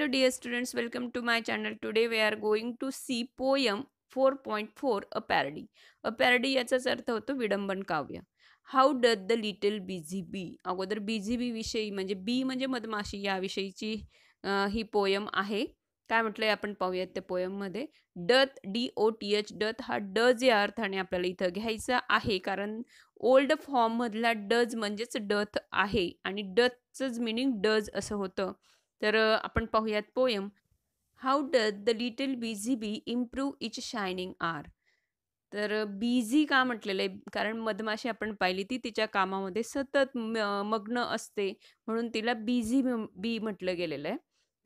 dear students, welcome to my channel. Today we are going to see poem 4.4 a parody. A parody याचाच अर्थ होतो विडंबन काव्य. How doth the little busy bee. अगोदर busy बी विषयी म्हणजे बी म्हणजे मधमाशी याविषयीची ही पोयम आहे. काय म्हटलंय आपण पाहूयात त्या पोयममध्ये. डथ DOTH डथ हा डज या अर्थाने आपल्याला इथं घ्यायचा आहे, कारण ओल्ड फॉर्ममधला डज म्हणजेच डथ आहे आणि डथचंच मिनिंग डज असं होतं. तर आपण पाहूयात poem. How doth the little busy bee improve each shining hour. तर बिझी का म्हटलेलं आहे, कारण मधमाशी आपण पाहिली ती तिच्या कामामध्ये सतत मग्न असते, म्हणून तिला बिझी बी म्हटलं गेलेलं आहे.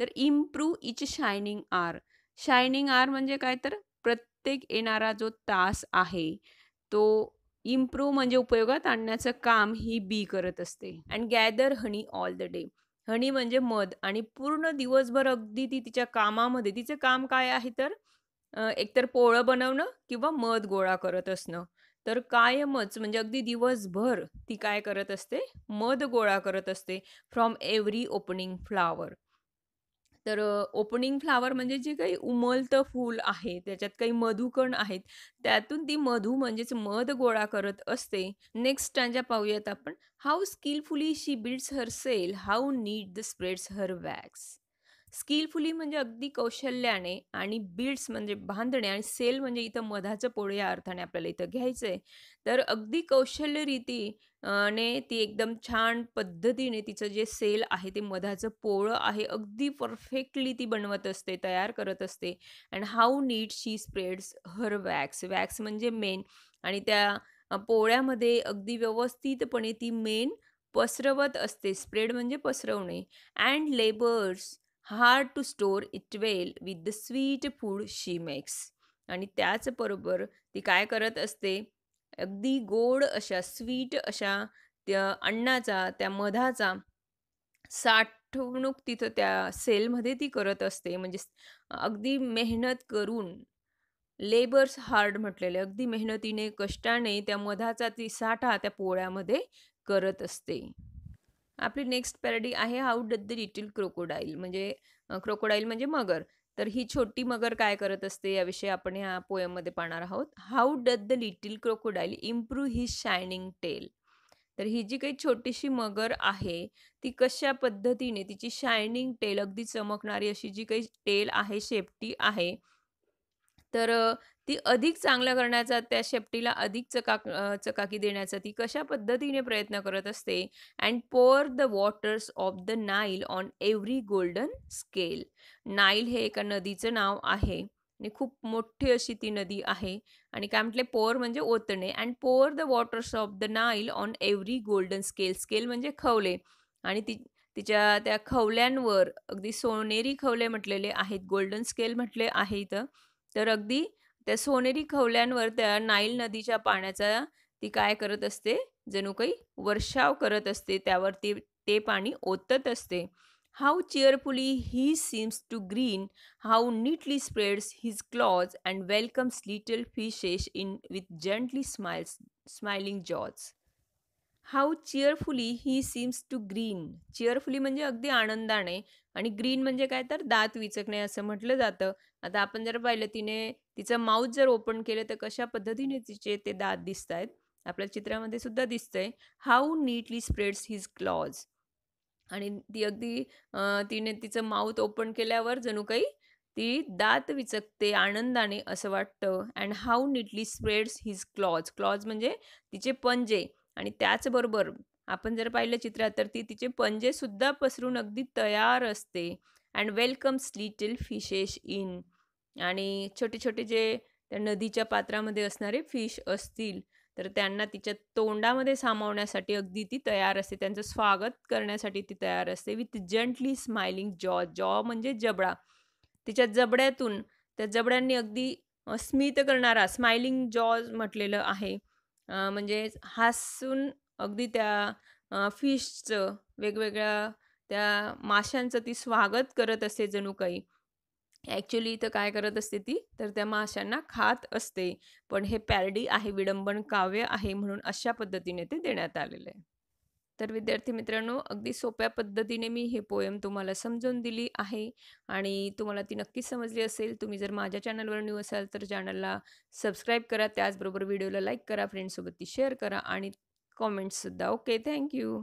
तर improve each shining R. Shining R म्हणजे काय, तर प्रत्येक येणारा जो तास आहे तो इम्प्रूव्ह म्हणजे उपयोगात आणण्याचं काम ही बी करत असते. And gather honey all the day. Honey म्हणजे मध, आणि पूर्ण दिवसभर अगदी ती तिच्या कामामध्ये, तिचं काम काय आहे तर एकतर पोळं बनवणं किंवा मध गोळा करत असणं. तर कायमच म्हणजे अगदी दिवसभर ती काय करत असते, मध गोळा करत असते फ्रॉम एव्हरी ओपनिंग फ्लावर. तर ओपनिंग फ्लावर म्हणजे जे काही उमलतं फूल आहे, त्याच्यात काही मधुकण आहेत, त्यातून ती मधू म्हणजेच मध गोळा करत असते. नेक्स्ट स्टँजा पाहूयात आपण. How skilfully she builds her cell, how neat the spreads her wax. Skilfully म्हणजे अगदी कौशल्याने, आणि बिल्ड्स म्हणजे बांधणे, आणि सेल म्हणजे इथं मधाचं पोळ या अर्थाने आपल्याला इथं घ्यायचंय. तर अगदी कौशल्यरीती ने ती एकदम छान पद्धतीने तिचं जे सेल आहे, ते मधाचं पोळं आहे, अगदी परफेक्टली ती बनवत असते, तयार करत असते. And how neat she spreads her wax. Wax म्हणजे मेण, आणि त्या पोळ्यामध्ये अगदी व्यवस्थितपणे ती मेण पसरवत असते. स्प्रेड म्हणजे पसरवणे. And labours hard to store it well with the sweet food she makes. आणि त्याचबरोबर ती काय करत असते, अगदी गोड अशा, स्वीट अशा त्या अन्नाचा, त्या मधाचा साठवणूक तिथं त्या सेलमध्ये ती करत असते. म्हणजे अगदी मेहनत करून, लेबर्स हार्ड म्हटलेले, अगदी मेहनतीने, कष्टाने त्या मधाचा ती साठा त्या पोळ्यामध्ये करत असते. आपली नेक्स्ट पॅरडी आहे how doth the little crocodile. म्हणजे क्रोकोडाईल म्हणजे मगर. तर ही छोटी मगर काय करत असते याविषयी आपण ह्या पोयममध्ये पाहणार आहोत. How doth the little crocodile improve his shining tail. तर ही जी काही छोटीशी मगर आहे, ती कशा पद्धतीने तिची शायनिंग टेल, अगदी चमकणारी अशी जी काही टेल आहे, शेपटी आहे, तर ती अधिक चांगलं करण्याचा, त्या शेपटीला अधिक चकाकी देण्याचा ती कशा पद्धतीने प्रयत्न करत असते. And pour the waters of the Nile on every golden scale. Nile हे एका नदीचं नाव आहे, आणि खूप मोठी अशी ती नदी आहे. आणि काय म्हटले, पोअर म्हणजे ओतणे. And pour the waters of the Nile on every golden scale. Scale म्हणजे खवले, आणि तिच्या त्या खवल्यांवर अगदी सोनेरी खवले म्हटलेले आहेत, गोल्डन स्केल म्हटले आहे इथं. तर अगदी त्या सोनेरी खवल्यांवर त्या नाईल नदीच्या पाण्याचा ती काय करत असते, जणू काही वर्षाव करत असते, त्यावरती ते पाणी ओतत असते. How cheerfully he seems to grin, how neatly spreads his claws and welcomes little fishes in with gently smiling jaws. How cheerfully he seems to grin. Cheerfully म्हणजे अगदी आनंदाने, आणि ग्रीन म्हणजे काय, तर दात विचकणे असं म्हटलं जातं. आता आपण जर पाहिलं, तिचं माउथ जर ओपन केलं तर कशा पद्धतीने तिचे ते दात दिसत आहेत, आपल्या चित्रामध्ये सुद्धा दिसतंय. How neatly spreads his clause. आणि ती अगदी तिने तिचं माउथ ओपन केल्यावर जणू काही ती दात विचकते आनंदाने असं वाटतं. And how neatly spreads his clause. Clause म्हणजे तिचे पंजे, आणि त्याचबरोबर आपण जर पाहिलं चित्रात, तर ती तिचे पंजे सुद्धा पसरून अगदी तयार असते. And welcomes little fishes in. आणि छोटे छोटे जे त्या नदीच्या पात्रामध्ये असणारे फिश असतील, तर त्यांना तिच्या तोंडामध्ये सामावण्यासाठी अगदी ती तयार असते, त्यांचं स्वागत करण्यासाठी ती तयार असते. विथ जंटली स्माइलिंग जॉ. जॉ म्हणजे जबडा. तिच्या जबड्यातून, त्या जबड्यांनी अगदी स्मित करणारा, स्माइलिंग जॉज म्हटलेलं आहे. म्हणजे हसून अगदी त्या फिशचं, वेगवेगळ्या त्या माशांचं ती स्वागत करत असते जणू काही. ॲक्च्युली इथं काय करत असते ती, तर त्या माशांना खात असते. पण हे पॅरडी आहे, विडंबन काव्य आहे, म्हणून अशा पद्धतीने ते देण्यात आलेलं आहे. तर विद्यार्थी मित्रांनो, अगदी सोप्या पद्धतीने मी हे पोएम तुम्हाला समजावून दिली आहे आणि तुम्हाला ती नक्कीच समजली असेल. तुम्ही जर माझ्या चॅनलवर न्यू असाल तर चॅनलला सबस्क्राईब करा. त्याचबरोबर व्हिडिओला लाईक करा, फ्रेंड्ससोबत ती शेअर करा आणि कॉमेंट्ससुद्धा. Okay, thank you.